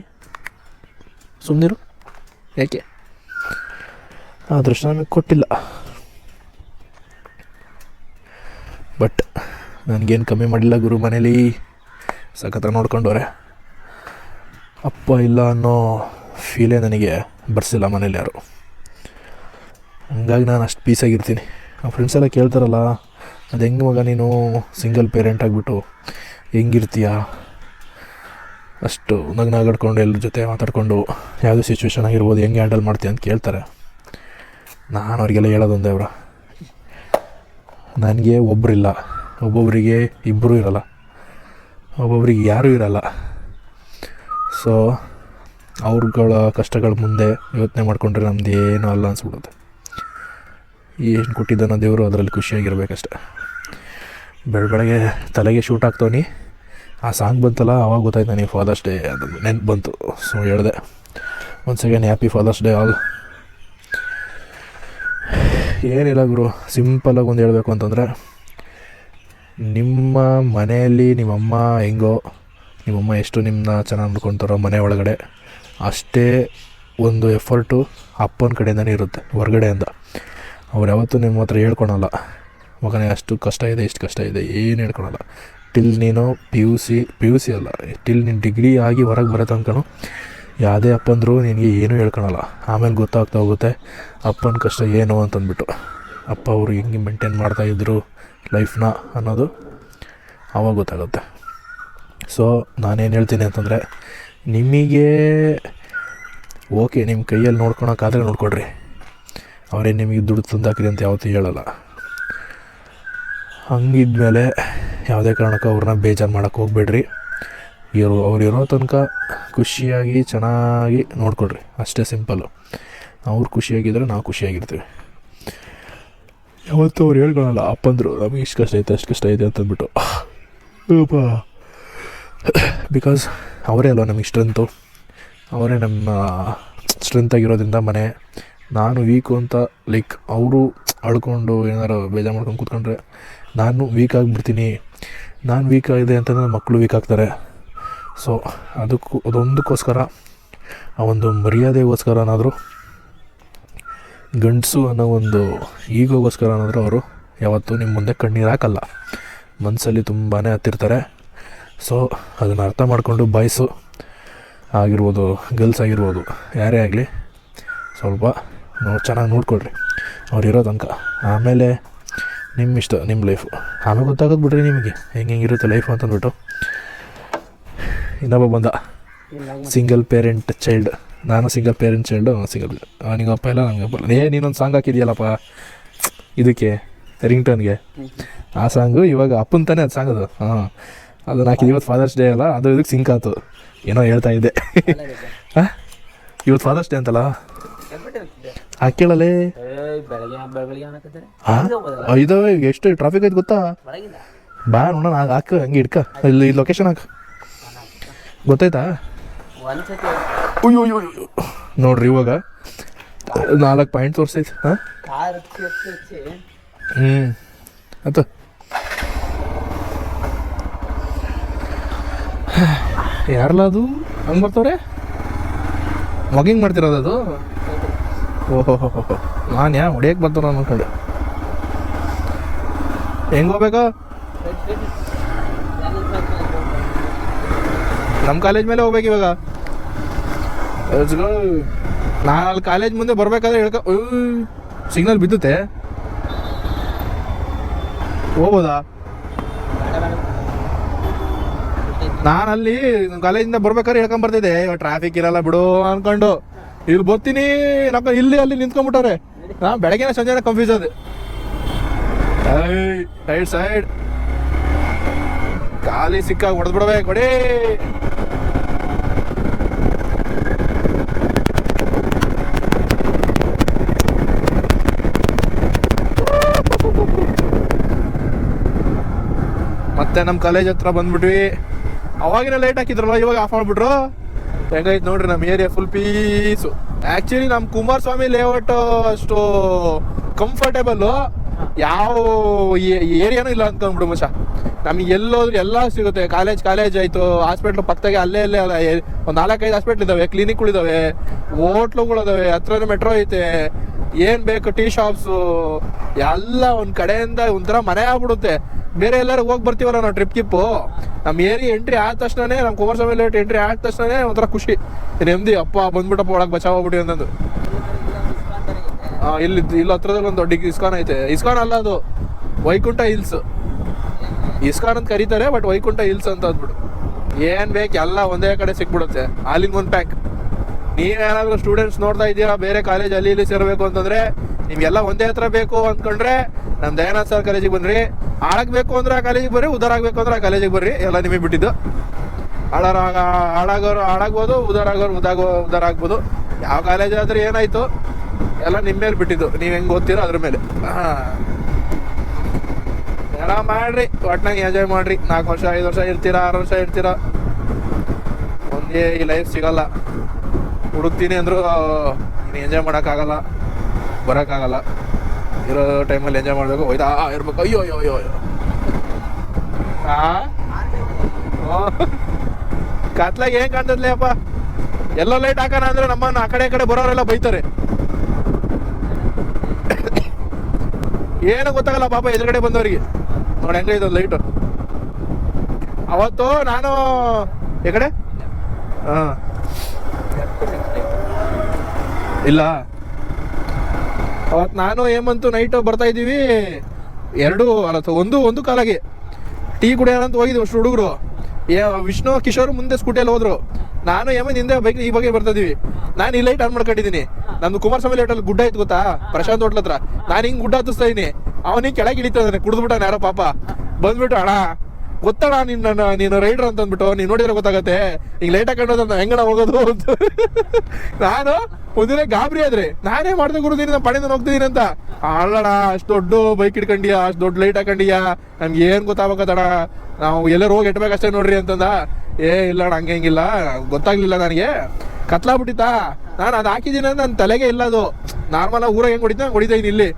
ಸುಮ್ಮನಿರು, ಯಾಕೆ ಆ ಅದೃಷ್ಟ ನಮಗೆ ಕೊಟ್ಟಿಲ್ಲ. ಬಟ್ ನನಗೇನು ಕಮ್ಮಿ ಮಾಡಿಲ್ಲ ಗುರು, ಮನೇಲಿ ಸಖತ್ತಾಗಿ ನೋಡ್ಕೊಂಡವ್ರೆ. ಅಪ್ಪ ಇಲ್ಲ ಅನ್ನೋ ಫೀಲೇ ನನಗೆ ಬರ್ಸಿಲ್ಲ ಮನೇಲಿ ಯಾರು. ಹಂಗಾಗಿ ನಾನು ಅಷ್ಟು ಪೀಸಾಗಿರ್ತೀನಿ. ಆ ಫ್ರೆಂಡ್ಸ್ ಎಲ್ಲ ಕೇಳ್ತಾರಲ್ಲ, ಅದು ಹೆಂಗೆ ಮಗ ನೀನು ಸಿಂಗಲ್ ಪೇರೆಂಟ್ ಆಗಿಬಿಟ್ಟು ಹೆಂಗಿರ್ತೀಯ, ಅಷ್ಟು ನಗನಾಗಾಡ್ಕೊಂಡು ಎಲ್ಲರ ಜೊತೆ ಮಾತಾಡಿಕೊಂಡು ಯಾವುದೇ ಸಿಚುವೇಶನ್ ಆಗಿರ್ಬೋದು ಹೆಂಗೆ ಹ್ಯಾಂಡಲ್ ಮಾಡ್ತೀಯ ಅಂತ ಕೇಳ್ತಾರೆ. ನಾನು ಅವ್ರಿಗೆಲ್ಲ ಹೇಳೋದೊಂದೇ, ಅವರ ನನಗೆ ಒಬ್ಬರಿಲ್ಲ, ಒಬ್ಬೊಬ್ಬರಿಗೆ ಇಬ್ಬರೂ ಇರಲ್ಲ, ಒಬ್ಬೊಬ್ರಿಗೆ ಯಾರೂ ಇರಲ್ಲ. ಸೊ ಅವ್ರಗಳ ಕಷ್ಟಗಳ ಮುಂದೆ ಯೋಚನೆ ಮಾಡಿಕೊಂಡ್ರೆ ನಮ್ದು ಏನೂ ಅಲ್ಲ ಅನಿಸ್ಬಿಡುತ್ತೆ. ಏನು ಕೊಟ್ಟಿದ್ದಾನೋ ದೇವರು, ಅದರಲ್ಲಿ ಖುಷಿಯಾಗಿರ್ಬೇಕಷ್ಟೆ. ಬೆಳಗ್ಗೆ ತಲೆಗೆ ಶೂಟ್ ಆಗ್ತವನಿ, ಆ ಸಾಂಗ್ ಬಂತಲ್ಲ ಆವಾಗ ಗೊತ್ತಾಯ್ತು ನನಗೆ ಫಾದರ್ಸ್ ಡೇ ಅದು ನೆನ್ಪು ಬಂತು. ಸೊ ಹೇಳಿದೆ, once again happy Father's day all. ಏನಿಲ್ಲ ಗುರು, ಸಿಂಪಲಾಗಿ ಒಂದು ಹೇಳಬೇಕು ಅಂತಂದರೆ, ನಿಮ್ಮ ಮನೆಯಲ್ಲಿ ನಿಮ್ಮಮ್ಮ ಹೆಂಗೋ, ನಿಮ್ಮಮ್ಮ ಎಷ್ಟು ನಿಮ್ಮನ್ನ ಚೆನ್ನಾಗಿ ನೋಡ್ಕೊತಾರೋ ಮನೆ ಒಳಗಡೆ, ಅಷ್ಟೇ ಒಂದು ಎಫರ್ಟು ಅಪ್ಪನ ಕಡೆಯಿಂದನೇ ಇರುತ್ತೆ ಹೊರಗಡೆಯಿಂದ. ಅವ್ರು ಯಾವತ್ತೂ ನಿಮ್ಮ ಹತ್ರ ಹೇಳ್ಕೊಳಲ್ಲ, ಮಗನೇ ಅಷ್ಟು ಕಷ್ಟ ಇದೆ ಇಷ್ಟು ಕಷ್ಟ ಇದೆ, ಏನು ಹೇಳ್ಕೊಳಲ್ಲ. ಟಿಲ್ ನೀನು ಪಿ ಯು ಸಿ ಅಲ್ಲ, ಟಿಲ್ ನೀನು ಡಿಗ್ರಿ ಆಗಿ ಹೊರಗೆ ಬರೋ ತನಕನೂ ಯಾವುದೇ ಅಪ್ಪಂದರು ನಿನಗೆ ಏನೂ ಹೇಳ್ಕೊಳಲ್ಲ. ಆಮೇಲೆ ಗೊತ್ತಾಗ್ತಾ ಹೋಗುತ್ತೆ ಅಪ್ಪನ ಕಷ್ಟ ಏನು ಅಂತಂದ್ಬಿಟ್ಟು, ಅಪ್ಪ ಅವರು ಹೆಂಗೆ ಮೇಂಟೈನ್ ಮಾಡ್ತಾಯಿದ್ರು ಲೈಫ್ನ ಅನ್ನೋದು ಆವಾಗ ಗೊತ್ತಾಗುತ್ತೆ. ಸೊ ನಾನೇನು ಹೇಳ್ತೀನಿ ಅಂತಂದರೆ, ನಿಮಗೆ ಓಕೆ ನಿಮ್ಮ ಕೈಯಲ್ಲಿ ನೋಡ್ಕೊಳಕ್ಕಾದರೆ ನೋಡ್ಕೊಡ್ರಿ, ಅವರೇ ನಿಮಗೆ ದುಡ್ಡು ತಂದಾಕ್ರಿ ಅಂತ ಯಾವತ್ತೂ ಹೇಳಲ್ಲ. ಹಂಗಿದ್ಮೇಲೆ ಯಾವುದೇ ಕಾರಣಕ್ಕೂ ಅವ್ರನ್ನ ಬೇಜಾರು ಮಾಡೋಕ್ಕೆ ಹೋಗ್ಬೇಡ್ರಿ. ಅವ್ರು ಇರೋ ತನಕ ಖುಷಿಯಾಗಿ ಚೆನ್ನಾಗಿ ನೋಡ್ಕೊಡ್ರಿ, ಅಷ್ಟೇ ಸಿಂಪಲ್ಲು. ಅವ್ರು ಖುಷಿಯಾಗಿದ್ದರೆ ನಾವು ಖುಷಿಯಾಗಿರ್ತೀವಿ. ಯಾವತ್ತೂ ಅವ್ರು ಹೇಳ್ಕೊಳಲ್ಲ ಅಪ್ಪಂದರು ನಮಗೆ ಇಷ್ಟು ಕಷ್ಟ ಐತೆ ಅಷ್ಟು ಕಷ್ಟ ಐತೆ ಅಂತಂದ್ಬಿಟ್ಟು. ಬಿಕಾಸ್ ಅವರೇ ಅಲ್ವ ನಮಗೆ ಸ್ಟ್ರೆಂತು, ಅವರೇ ನಮ್ಮ ಸ್ಟ್ರೆಂತಾಗಿರೋದ್ರಿಂದ ಮನೆ. ನಾನು ವೀಕು ಅಂತ ಲೈಕ್ ಅವರು ಅಳ್ಕೊಂಡು ಏನಾರು ಬೇಜಾರು ಮಾಡ್ಕೊಂಡು ಕೂತ್ಕೊಂಡ್ರೆ ನಾನು ವೀಕ್ ಆಗಿಬಿಡ್ತೀನಿ. ನಾನು ವೀಕ್ ಆಗಿದೆ ಅಂತಂದರೆ ಮಕ್ಕಳು ವೀಕ್ ಆಗ್ತಾರೆ. ಸೊ ಅದೊಂದಕ್ಕೋಸ್ಕರ, ಆ ಒಂದು ಮರ್ಯಾದೆಗೋಸ್ಕರನಾದರೂ, ಗಂಡಸು ಅನ್ನೋ ಒಂದು ಈಗೋಗೋಸ್ಕರನಾದರೂ ಅವರು ಯಾವತ್ತೂ ನಿಮ್ಮ ಮುಂದೆ ಕಣ್ಣೀರು ಹಾಕಲ್ಲ, ಮನಸ್ಸಲ್ಲಿ ತುಂಬಾ ಹತ್ತಿರ್ತಾರೆ. ಸೊ ಅದನ್ನು ಅರ್ಥ ಮಾಡಿಕೊಂಡು ಬಾಯ್ಸು ಆಗಿರ್ಬೋದು, ಗರ್ಲ್ಸ್ ಆಗಿರ್ಬೋದು, ಯಾರೇ ಆಗಲಿ ಸ್ವಲ್ಪ ಚೆನ್ನಾಗಿ ನೋಡ್ಕೊಳ್ರಿ ಅವ್ರಿರೋ ತನಕ. ಆಮೇಲೆ ನಿಮ್ಮ ಇಷ್ಟ, ನಿಮ್ಮ ಲೈಫು ಆಮೇಲೆ ಗೊತ್ತಾಗೋದು ಬಿಡ್ರಿ ನಿಮಗೆ ಹೆಂಗಿರುತ್ತೆ ಲೈಫು ಅಂತಂದ್ಬಿಟ್ಟು. ಇನ್ನೊಬ್ಬ ಬಂದ ಸಿಂಗಲ್ ಪೇರೆಂಟ್ ಚೈಲ್ಡ್, ನಾನು single parent child, single Ningappa ಇಲ್ಲ ನನಗಪ್ಪ ಇಲ್ಲ. ನೀನೊಂದು ಸಾಂಗ್ ಹಾಕಿದೆಯಲ್ಲಪ್ಪ ಇದಕ್ಕೆ ರಿಂಗ್ ಟೋನ್ಗೆ, ಆ ಸಾಂಗು ಇವಾಗ ಅಪ್ಪನ ತಾನೇ ಅದು ಸಾಂಗ್ ಅದು. ಹಾಂ, ಅದನ್ನು ಹಾಕಿದ್ದು ಇವತ್ತು ಫಾದರ್ಸ್ ಡೇ ಅಲ್ಲ, ಅದು ಇದಕ್ಕೆ ಸಿಂಕ್ ಆಯ್ತು. ಏನೋ ಹೇಳ್ತಾ ಇದ್ದೆ. ಹಾಂ, ಇವತ್ತು ಫಾದರ್ಸ್ ಡೇ ಅಂತಲ್ಲ, ಹಾಕೇಳಲೇ. ಇದು ಎಷ್ಟು ಟ್ರಾಫಿಕ್ ಐತೆ ಗೊತ್ತಾ? ಬಾ ನೋಡೋಣ, ಹಾಕು ಹಂಗೆ ಇಡ್ಕ, ಇಲ್ಲಿ ಲೊಕೇಶನ್ ಹಾಕು, ಗೊತ್ತಾಯ್ತಾ? ಅಯ್ಯೋ ನೋಡ್ರಿ ಇವಾಗ 4 ಪಾಯಿಂಟ್ ತೋರಿಸೈತೆ. ಹಾಂ, ಆಯ್ತು. ಯಾರಲ್ಲ ಅದು ಹಂಗೆ ಬರ್ತವ್ರೆ? ವಾಕಿಂಗ್ ಮಾಡ್ತಿರೋದು ಅದು? ಓಹೋ ಹೋ ಹೋ, ನಾನು ಹೊಡಿಯಕ್ಕೆ ಬರ್ತಾರ ಅನ್ಕೊಂಡೆ. ಹೆಂಗೆ ಹೋಗ್ಬೇಕಾ? ನಮ್ಮ ಕಾಲೇಜ್ ಮೇಲೆ ಹೋಗ್ಬೇಕು ಇವಾಗ. ನಾನು ಅಲ್ಲಿ ಕಾಲೇಜ್ ಮುಂದೆ ಬರ್ಬೇಕಾದ್ರೆ ಸಿಗ್ನಲ್ ಬಿದ್ದುತ್ತೆ. ಹೋಗ್ಬೋದಾ? ನಾನು ಅಲ್ಲಿ ಕಾಲೇಜಿಂದ ಬರ್ಬೇಕಾದ್ರೆ ಹೇಳ್ಕೊಂಬರ್ತಿದ್ದೆ, ಇವಾಗ ಟ್ರಾಫಿಕ್ ಇರಲ್ಲ ಬಿಡು ಅನ್ಕೊಂಡು. ಇಲ್ಲಿ ಬರ್ತೀನಿ, ನಮ್ಮ ಇಲ್ಲಿ ಅಲ್ಲಿ ನಿಂತ್ಕೊಂಡ್ಬಿಟ್ಟವ್ರೆ. ನಾ ಬೆಳಗ್ಗೆನ ಸಂಜೆನ ಕನ್ಫ್ಯೂಸ್ ಅದೆ. ಸೈಡ್ ಸೈಡ್ ಖಾಲಿ ಸಿಕ್ಕಾಗ ಹೊಡೆದ್ಬಿಡ್ಬೇಕು. ಕೊಡಿ. ಮತ್ತೆ ನಮ್ಮ ಕಾಲೇಜ್ ಹತ್ರ ಬಂದ್ಬಿಟ್ವಿ. ಅವಾಗಿನ ಲೈಟ್ ಹಾಕಿದ್ರಲ್ಲ, ಇವಾಗ ಆಫ್ ಮಾಡ್ಬಿಟ್ರು. ಹೆಂಗೈತೆ ನೋಡ್ರಿ ನಮ್ಮ ಏರಿಯಾ ಫುಲ್ ಪೀಸು. ಆ್ಯಕ್ಚುಲಿ ನಮ್ಮ ಕುಮಾರಸ್ವಾಮಿ ಲೇಔಟ್ ಅಷ್ಟು ಕಂಫರ್ಟೇಬಲ್ಲು ಯಾವ ಏರಿಯಾನೂ ಇಲ್ಲ ಅಂದ್ಕೊಂಡ್ಬಿಡು ಮಚ್ಚ. ನಮಗೆ ಎಲ್ಲೋದ್ರು ಎಲ್ಲ ಸಿಗುತ್ತೆ. ಕಾಲೇಜ್ ಆಯಿತು, ಹಾಸ್ಪಿಟ್ಲ್ ಪಕ್ಕದಾಗೆ ಅಲ್ಲೇ ಒಂದು 4-5 ಹಾಸ್ಪಿಟ್ಲ್ ಇದ್ದಾವೆ, ಕ್ಲಿನಿಕ್ಗಳಿದ್ದಾವೆ, ಹೋಟ್ಲುಗಳಿದಾವೆ, ಹತ್ರನೇ ಮೆಟ್ರೋ ಐತೆ. ಏನು ಬೇಕು ಟೀ ಶಾಪ್ಸು ಎಲ್ಲ ಒಂದು ಕಡೆಯಿಂದ ಒಂಥರ ಮನೆ ಆಗ್ಬಿಡುತ್ತೆ. ಬೇರೆ ಎಲ್ಲರೂ ಹೋಗಿ ಬರ್ತೀವಲ್ಲ ನಾವು ಟ್ರಿಪ್ ನಮ್ಮ ಏರಿಯಾ ಎಂಟ್ರಿ ಆದ ತಕ್ಷಣನೇ, ನಮ್ಮ ಕುಮಾರಸ್ವಾಮಿ ಲೇಟ್ ಎಂಟ್ರಿ ಆದ ತಕ್ಷಣನೇ ಒಂಥರ ಖುಷಿ, ನೆಮ್ಮದಿ. ಅಪ್ಪ ಬಂದ್ಬಿಟ್ಟಪ್ಪ ಒಳಗೆ ಬಚಾವ್ ಹೋಗ್ಬಿಟ್ಟು ಅಂತಂದು. ಇಲ್ಲಿ ಹತ್ರದಲ್ಲಿ ಒಂದು ದೊಡ್ಡ ಇಸ್ಕಾನ್ ಐತೆ. ಇಸ್ಕಾನ್ ಅಲ್ಲ ಅದು, ವೈಕುಂಠ ಹಿಲ್ಸ್. ಇಸ್ಕಾನ್ ಅಂತ ಕರೀತಾರೆ, ಬಟ್ ವೈಕುಂಠ ಹಿಲ್ಸ್ ಅಂತ ಅಂದ್ಬಿಡು. ಏನು ಬೇಕು ಎಲ್ಲ ಒಂದೇ ಕಡೆ ಸಿಕ್ಬಿಡುತ್ತೆ, ಆಲ್ ಇನ್ ಒನ್ ಪ್ಯಾಕ್. ನೀವೇನಾದರೂ ಸ್ಟೂಡೆಂಟ್ಸ್ ನೋಡ್ತಾ ಇದ್ದೀರಾ ಬೇರೆ ಕಾಲೇಜ್ ಅಲ್ಲಿ ಇಲ್ಲಿ ಸೇರಬೇಕು ಅಂತಂದರೆ, ನಿಮಗೆಲ್ಲ ಒಂದೇ ಹತ್ರ ಬೇಕು ಅಂದ್ಕೊಂಡ್ರೆ ನಮ್ಮ ದಯಾನಂದ ಸರ್ ಕಾಲೇಜಿಗೆ ಬನ್ನಿರಿ. ಆಳಾಗಬೇಕು ಅಂದ್ರೆ ಆ ಕಾಲೇಜಿಗೆ ಬರ್ರಿ, ಉದಾರ ಆಗಬೇಕು ಅಂದ್ರೆ ಆ ಕಾಲೇಜಿಗೆ ಬರ್ರಿ. ಎಲ್ಲ ನಿಮಗೆ ಬಿಟ್ಟಿದ್ದು. ಹಾಳಾಗೋರು ಹಾಳಾಗ್ಬೋದು, ಉದಾರ ಆಗ್ಬೋದು. ಯಾವ ಕಾಲೇಜ್ ಆದ್ರೆ ಏನಾಯ್ತು ಎಲ್ಲ ನಿಮ್ಮ ಮೇಲೆ ಬಿಟ್ಟಿದ್ದು, ನೀವು ಹೆಂಗೆ ಓದ್ತೀರೋ ಅದ್ರ ಮೇಲೆ. ಎಲ್ಲ ಮಾಡ್ರಿ, ಒಟ್ನಾಗ ಎಂಜಾಯ್ ಮಾಡ್ರಿ. 4 ವರ್ಷ 5 ವರ್ಷ ಇರ್ತೀರಾ, 6 ವರ್ಷ ಇರ್ತೀರಾ. ಒಂದೇ ಈ ಲೈಫ್ ಸಿಗಲ್ಲ. ಹುಡುಕ್ತೀನಿ ಅಂದರೂ ಎಂಜಾಯ್ ಮಾಡೋಕ್ಕಾಗಲ್ಲ, ಬರೋಕ್ಕಾಗಲ್ಲ. ಇರೋ ಟೈಮಲ್ಲಿ ಎಂಜಾಯ್ ಮಾಡಬೇಕು, ಹೋಯ್ತಾ ಇರ್ಬೇಕು. ಅಯ್ಯೋ ಅಯ್ಯೋ ಅಯ್ಯೋ ಅಯ್ಯೋ. ಕತ್ಲಾಗ ಏನು ಕಾಣ್ತದ್ಲೇ ಅಪ್ಪ. ಎಲ್ಲ ಲೈಟ್ ಹಾಕೋಣ ಅಂದ್ರೆ ನಮ್ಮನ್ನು ಆ ಕಡೆ ಬರೋರೆಲ್ಲ ಬೈತಾರೆ. ಏನೋ ಗೊತ್ತಾಗಲ್ಲ ಪಾಪ ಎದುರುಗಡೆ ಬಂದವರಿಗೆ. ನೋಡಿ ಹೆಂಗ ಇದು ಲೈಟು. ಅವತ್ತು ನಾನು ಈ ಕಡೆ ಇಲ್ಲ, ಅವತ್ತು ನಾನು ಹೇಮಂತು ನೈಟ್ ಬರ್ತಾ ಇದ್ದೀವಿ. 1 ಕಾಲಾಗೆ ಟೀ ಕುಡಿಯೋಣ ಅಂತ ಹೋಗಿದ್ವಿ ಅಷ್ಟು ಹುಡುಗರು. ವಿಷ್ಣು ಕಿಶೋರ್ ಮುಂದೆ ಸ್ಕೂಟಿಯಲ್ಲಿ ಹೋದ್ರು, ನಾನು ಹೇಮಂತ್ ಹಿಂದೆ ಬೈಕ್ ಈ ಬಗ್ಗೆ ಬರ್ತಾ ಇದೀವಿ. ನಾನು ಈ ಲೈಟ್ ಆನ್ ಮಾಡ್ಕೊಂಡಿದ್ದೀನಿ. ನಮ್ದು ಕುಮಾರಸ್ವಾಮಿ ಲೈಟಲ್ಲಿ ಗುಡ್ಡ ಆಯ್ತು ಗೊತ್ತಾ, ಪ್ರಶಾಂತ್ ಹೋಟ್ಲ ಹತ್ರ. ನಾನು ಹಿಂಗೆ ಗುಡ್ಡ ಹತ್ತಿಸ್ತಾ ಇದೀನಿ, ಅವನಿಗೆ ಕೆಳಗೆ ಇಳಿತಾನೆ, ಕುಡಿದ್ಬಿಟ್ಟಾನೆ ಯಾರೋ ಪಾಪ. ಬಂದ್ಬಿಟ್ಟು ಅಣ್ಣ ಗೊತ್ತಣ್ಣ ನೀನು ರೈಡರ್ ಅಂತ ಅಂದ್ಬಿಟ್ಟು, ನೀನು ನೋಡಿದ್ರೆ ಗೊತ್ತಾಗತ್ತೆ, ಈಗ ಲೈಟ್ ಹಾಕೊಂಡೋದ ಹೆಂಗಣ ಹೋಗೋದು ಅಂತ. ನಾನು ಒಂದಿನ ಗಾಬರಿ ಆದ್ರೆ, ನಾನೇ ಮಾಡ್ದೆ ಗುರುದೀನಿ, ನಮ್ಮ ಪಡೆಯಿಂದ ಹೋಗ್ತಿದ್ದೀನಿ ಅಂತ. ಅಲ್ಲಣ ಅಷ್ಟು ದೊಡ್ಡ ಬೈಕ್ ಇಟ್ಕೊಂಡಿಯಾ, ಅಷ್ಟು ದೊಡ್ಡ ಲೈಟ್ ಹಾಕೊಂಡಿಯಾ, ನಮ್ಗೆ ಏನು ಗೊತ್ತಾಗತ್ತಣ, ನಾವು ಎಲ್ಲರೂ ಹೋಗಿ ಇಟ್ಬೇಕಷ್ಟೇ ನೋಡ್ರಿ ಅಂತಂದ. ಇಲ್ಲ ಅಣ್ಣ ಹಂಗೆ ಹೆಂಗಿಲ್ಲ, ಗೊತ್ತಾಗ್ಲಿಲ್ಲ ನನಗೆ, ಕತ್ಲಾಗ್ಬಿಟ್ಟಿತ್ತಾ. ನಾನು ಅದು ಹಾಕಿದ್ದೀನಿ ಅಂತ ನನ್ನ ತಲೆಗೆ ಇಲ್ಲ. ಅದು ನಾರ್ಮಲಾಗಿ ಊರಾಗ ಹೆಂಗೆ ಹೊಡಿತಾ ಹೊಡಿತಾ ಇದ್ದೀನಿ ಇಲ್ಲಿ.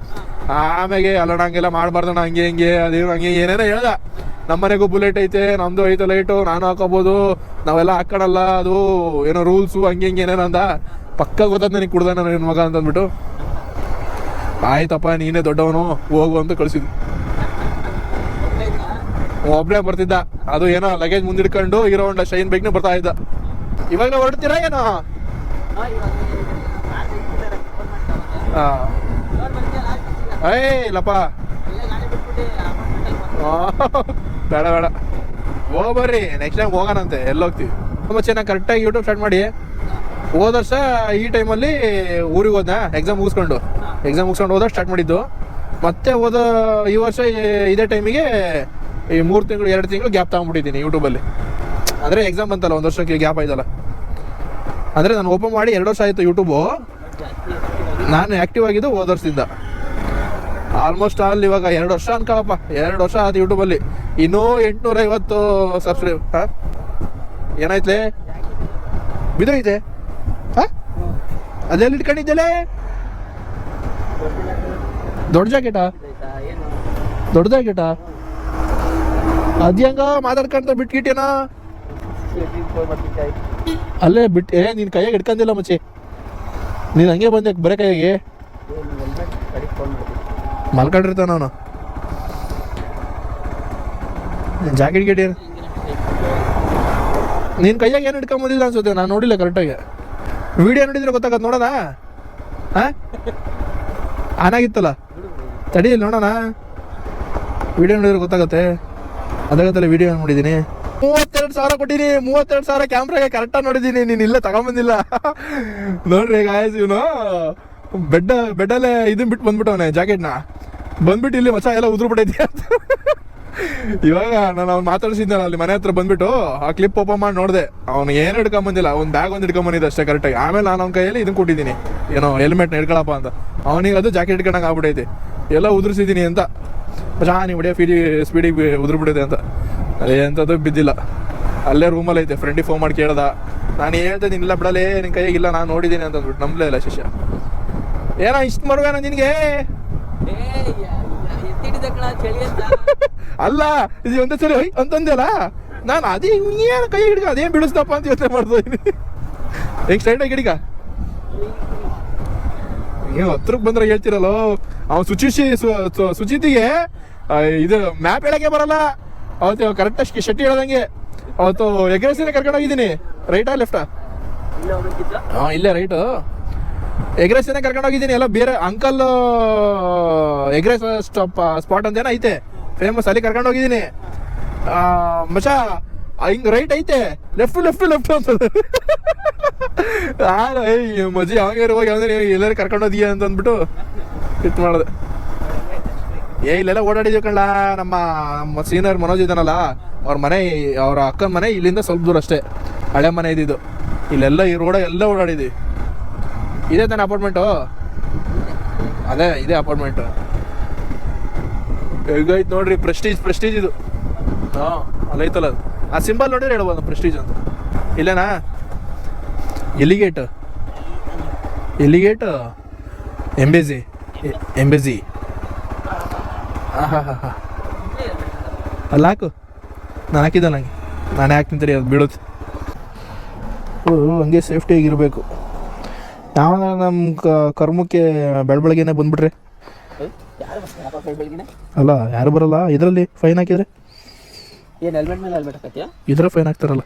ಆಮೇಲೆ ಅಲ್ಲಣ್ಣ ಹಂಗೆಲ್ಲ ಮಾಡಬಾರ್ದಣ್ಣ, ಹಂಗೆ ಅದೇನು ಹಂಗೆ ಏನೇನೋ ಹೇಳ್ದ. ನಮ್ಮನೆಗೂ ಬುಲೆಟ್ ಐತೆ, ನಮ್ದು ಐತೆ ಲೈಟು, ನಾನು ಹಾಕೋಬೋದು, ನಾವೆಲ್ಲ ಹಾಕೋಣಲ್ಲ, ಅದು ಏನೋ ರೂಲ್ಸು ಹಂಗೆ ಏನೇನೋ ಅಂದ. ಪಕ್ಕ ಗೊತ್ತಾದ ನನಗೆ ಕುಡ್ದ ನನ್ನ ಮಗ ಅಂತಂದ್ಬಿಟ್ಟು, ಆಯ್ತಪ್ಪ ನೀನೇ ದೊಡ್ಡವನು ಹೋಗು ಅಂತ ಕಳಿಸಿದ್ವಿ. ಒಬ್ಬನೇ ಬರ್ತಿದ್ದ, ಅದು ಏನೋ ಲಗೇಜ್ ಮುಂದಿಡ್ಕೊಂಡು ಹೀರೋ ಹೊಂಡ ಶೈನ್ ಬೈಕ್ನ ಬರ್ತಾ ಇದ್ದ. ಇವಾಗ ಹೊರಡ್ತೀರಾ ಏನೋ? ಇಲ್ಲಪ್ಪ ಬೇಡ ಹೋಗ್ಬರ್ರಿ, ನೆಕ್ಸ್ಟ್ ಟೈಮ್ ಹೋಗೋಣಂತೆ. ಎಲ್ಲೋಗ್ತೀವಿ ತುಂಬ ಚೆನ್ನಾಗಿ ಕರೆಕ್ಟಾಗಿ ಯೂಟ್ಯೂಬ್ ಸ್ಟಾರ್ಟ್ ಮಾಡಿ. ಹೋದ ವರ್ಷ ಈ ಟೈಮಲ್ಲಿ ಊರಿಗೆ ಹೋದ, ಎಕ್ಸಾಮ್ ಮುಗಿಸ್ಕೊಂಡು ಹೋದಾಗ ಸ್ಟಾರ್ಟ್ ಮಾಡಿದ್ದು. ಮತ್ತೆ ಈ ವರ್ಷ ಇದೇ ಟೈಮಿಗೆ ಈ 3 ತಿಂಗಳು 2 ತಿಂಗಳು ಗ್ಯಾಪ್ ತಗೊಂಡ್ಬಿಟ್ಟಿದ್ದೀನಿ ಯೂಟ್ಯೂಬಲ್ಲಿ. ಅಂದರೆ ಎಕ್ಸಾಮ್ ಬಂತಲ್ಲ, 1 ವರ್ಷಕ್ಕೆ ಗ್ಯಾಪ್ ಆಯ್ತಲ್ಲ. ಅಂದರೆ ನಾನು ಓಪನ್ ಮಾಡಿ 2 ವರ್ಷ ಆಯಿತು ಯೂಟ್ಯೂಬು. ನಾನು ಆ್ಯಕ್ಟಿವ್ ಆಗಿದ್ದು ಹೋದ ವರ್ಷದಿಂದ. ಆಲ್ಮೋಸ್ಟ್ ಆಲ್ ಇವಾಗ 2 ವರ್ಷ ಅನ್ಕೊಳಪ್ಪ, 2 ವರ್ಷ ಆಯ್ತು ಯೂಟ್ಯೂಬಲ್ಲಿ. ಇನ್ನೂ 850 ಸಬ್ಸ್ಕ್ರೈಬ್. ಏನಾಯ್ತಲೇ ಬಿದ್ದೋಯ್ತೆ? ಅದೆಲ್ಲಿ ಇಟ್ಕೊಂಡಿದ್ದಲೇ? ದೊಡ್ಡ ಜಾಕೆಟಾ? ಅದು ಹೆಂಗ ಮಾತಾಡ್ಕೊಂತ ಬಿಟ್ಕಿಟ್ಟೇನಾ? ಅಲ್ಲೇ ಬಿಟ್ಟು ನೀನು ಕೈಯಾಗ ಹಿಡ್ಕೊಂಡಿಲ್ಲ ಮಚ್ಚಿ, ನೀನು ಹಂಗೆ ಬಂದೆ ಬರೀ ಕೈಯಾಗಿ ಮಲ್ಕೊಂಡಿರ್ತಾನ ಅವನು. ಜಾಕೆಟ್ ಗಿಟ್ ಏನು ನೀನು ಕೈಯಾಗ ಏನು ಹಿಡ್ಕೊಂಬಂದಿಲ್ಲ ಅನ್ಸುತ್ತೆ, ನಾನು ನೋಡಿಲ್ಲ ಕರೆಕ್ಟಾಗಿ. ವಿಡಿಯೋ ನೋಡಿದ್ರೆ ಗೊತ್ತಾಗತ್ತೆ, ನೋಡೋಣ. ಹಾಂ ಆನಾಗಿತ್ತಲ್ಲ, ತಡಿಯಲ್ಲಿ ನೋಡೋಣ. ವಿಡಿಯೋ ನೋಡಿದ್ರೆ ಗೊತ್ತಾಗತ್ತೆ, ಅದಾಗತ್ತಲ್ಲ ವಿಡಿಯೋ ನೋಡಿದ್ದೀನಿ. 32,000 ಕೊಟ್ಟಿನಿ, 32,000 ಕ್ಯಾಮ್ರಾಗೆ ಕರೆಕ್ಟಾಗಿ ನೋಡಿದ್ದೀನಿ, ನೀನು ಇಲ್ಲೇ ತಗೊಂಬಂದಿಲ್ಲ. ನೋಡ್ರಿ ಗಾಯಸ್, ಇವನು ಬೆಡ್ಡಲ್ಲೇ ಇದನ್ನ ಬಿಟ್ಟು ಬಂದ್ಬಿಟ್ಟವನೆ, ಜಾಕೆಟ್ನ ಬಂದ್ಬಿಟ್ಟು ಇಲ್ಲಿ ಮಚ್ಚ ಎಲ್ಲ ಉದುರ್ಬಿಟ್ಟೈತಿ ಅಂತ. ಇವಾಗ ನಾನು ಅವ್ನು ಮಾತಾಡ್ಸಿದ್ನಲ್ಲ ಅಲ್ಲಿ ಮನೆ ಹತ್ರ ಬಂದ್ಬಿಟ್ಟು ಆ ಕ್ಲಿಪ್ ಓಪನ್ ಮಾಡಿ ನೋಡಿದೆ, ಅವ್ನು ಏನು ಹಿಡ್ಕೊಂಬಂದಿಲ್ಲ, ಒಂದು ಬ್ಯಾಗ್ ಒಂದು ಹಿಡ್ಕೊಂಬಂದಿದ್ದೆ ಅಷ್ಟೇ ಕರೆಕ್ಟಾಗಿ. ಆಮೇಲೆ ನಾನು ಅವ್ನ ಕೈಯಲ್ಲಿ ಇದನ್ನು ಕೊಟ್ಟಿದ್ದೀನಿ, ಏನೋ ಹೆಲ್ಮೆಟ್ನ ಹಿಡ್ಕೊಳಪ್ಪ ಅಂತ. ಅವನಿಗೆ ಅದು ಜಾಕೆಟ್ ಹಿಡ್ಕೊಂಡಂಗೆ ಆಗ್ಬಿಟ್ಟೈತಿ, ಎಲ್ಲ ಉದುರಿಸಿದ್ದೀನಿ ಅಂತ. ನೀವು ಹೊಡಿಯೋ ಸ್ಪೀಡಿಗೆ ಉದುರ್ಬಿಟ್ಟಿದೆ ಅಂತ. ಅದೇ ಅಂಥದ್ದು ಬಿದ್ದಿಲ್ಲ, ಅಲ್ಲೇ ರೂಮಲ್ಲಿ ಐತೆ. ಫ್ರೆಂಡಿಗೆ ಫೋನ್ ಮಾಡಿ ಕೇಳ್ದ, ನಾನು ಹೇಳ್ದೆ ಇಲ್ಲ ಬಿಡಲೇ ನಿನ್ನ ಕೈಯಾಗಿಲ್ಲ, ನಾನು ನೋಡಿದ್ದೀನಿ ಅಂತ ಅಂದ್ಬಿಟ್ಟು. ನಂಬಲೇ ಇಲ್ಲ ಶಿಷ್ಯ. ಏನೋ ಇಷ್ಟು ಮರುವೇನ ನಿನಗೆ? ಅಲ್ಲ ಇದು ಒಂದೇ ಸರಿ ಅಂತಂದೆಲ್ಲ ನಾನು, ಅದೇ ಏನು ಕೈ ಹಿಡ್ಕ ಅದೇನು ಬಿಡಿಸ್ತಪ್ಪ ಅಂತ ಯೋಚನೆ ಮಾಡ್ತಾ ಇದ್ದೀನಿ. ಹೆಂಗೆ ಸ್ಟ್ರೈಟಾಗಿ ಹಿಡಿಕ, ನೀವು ಹತ್ರಕ್ಕೆ ಬಂದ್ರೆ ಹೇಳ್ತಿರಲ್ಲೋ. ಅವ್ನು ಸುಚಿತಿಗೆ ಇದು ಮ್ಯಾಪ್ ಹೇಳಕ್ಕೆ ಬರಲ್ಲ. ಅವತ್ತು ಕರೆಕ್ಟಾಗಿ ಶೆಟ್ಟಿ ಹೇಳ್ದಂಗೆ ಅವತ್ತು ಎಗ್ರೆಸಿನೇ ಕರ್ಕೊಂಡು ಹೋಗಿದ್ದೀನಿ. ರೈಟಾ ಲೆಫ್ಟಾ? ಹಾಂ ಇಲ್ಲೇ ರೈಟು. ಎಗ್ರೆಸಿನೇ ಕರ್ಕೊಂಡು ಹೋಗಿದ್ದೀನಿ. ಎಲ್ಲ ಬೇರೆ ಅಂಕಲ್ ಎಗ್ರೆಸ್ ಸ್ಪಾಟ್ ಅಂತ ಏನೋ ಐತೆ ಫೇಮಸ್, ಅಲ್ಲಿ ಕರ್ಕೊಂಡು ಹೋಗಿದ್ದೀನಿ. ಮಚ ಹಿಂಗೆ ರೈಟ್ ಐತೆ, ಲೆಫ್ಟ್ ಅಂತಂದು ಮಜಿ ಅವಾಗ ಹೋಗಿ ಅಂದ್ರೆ ಎಲ್ಲರೂ ಕರ್ಕೊಂಡು ಹೋದಿಯ ಅಂತ ಅಂದ್ಬಿಟ್ಟು ಇತ್ತು ಮಾಡಿದೆ. ಇಲ್ಲೆಲ್ಲ ಓಡಾಡಿದ್ವಿ ಕಳ್ಳ. ನಮ್ಮ ಸೀನಿಯರ್ ಮನೋಜ್ ಇದ್ದಾನಲ್ಲ, ಅವ್ರ ಮನೆ, ಅವ್ರ ಅಕ್ಕನ ಮನೆ ಇಲ್ಲಿಂದ ಸ್ವಲ್ಪ ದೂರ ಅಷ್ಟೇ, ಹಳೆ ಮನೆ ಇದ್ದಿದ್ದು. ಇಲ್ಲೆಲ್ಲ ಈ ರೋಡ ಎಲ್ಲ ಓಡಾಡಿದ್ವಿ. ಇದೇ ತಾನೆ ಅಪಾರ್ಟ್ಮೆಂಟು? ಅದೇ ಇದೇ ಅಪಾರ್ಟ್ಮೆಂಟು. ಹೇಗೈತೆ ನೋಡ್ರಿ, ಪ್ರೆಸ್ಟೀಜ್ ಇದು. ಹಾಂ ಅಲ್ಲೈತಲ್ಲ ಅದು, ಆ ಸಿಂಬಲ್ ನೋಡಿದ್ರೆ ಹೇಳ್ಬೋದು ಪ್ರೆಸ್ಟೀಜ್ ಅಂತ. ಇಲ್ಲೇನಾ? ಎಲಿಗೇಟ್ ಎಂಬೆಜಿ. ಹಾಂ ಅಲ್ಲಿ ಹಾಕು, ನಾನು ಹಾಕಿದ್ದೆ, ನಾನೇ ಹಾಕ್ತಿಂತೀರಿ, ಅದು ಬೀಳುತ್ತೆ. ಹಂಗೆ ಸೇಫ್ಟಿಯಾಗಿರಬೇಕು. ಯಾವಾಗ ನಮ್ಮ ಕರ್ಮಕ್ಕೆ ಬೆಳಬೆಳಗ್ಗೆನೆ ಬಂದ್ಬಿಟ್ರೆ ಅಲ್ಲ, ಯಾರು ಬರಲ್ಲ. ಇದರಲ್ಲಿ ಫೈನ್ ಹಾಕಿದ್ರೆ ಇದ್ರ ಫೈನ್ ಹಾಕ್ತಾರಲ್ಲ.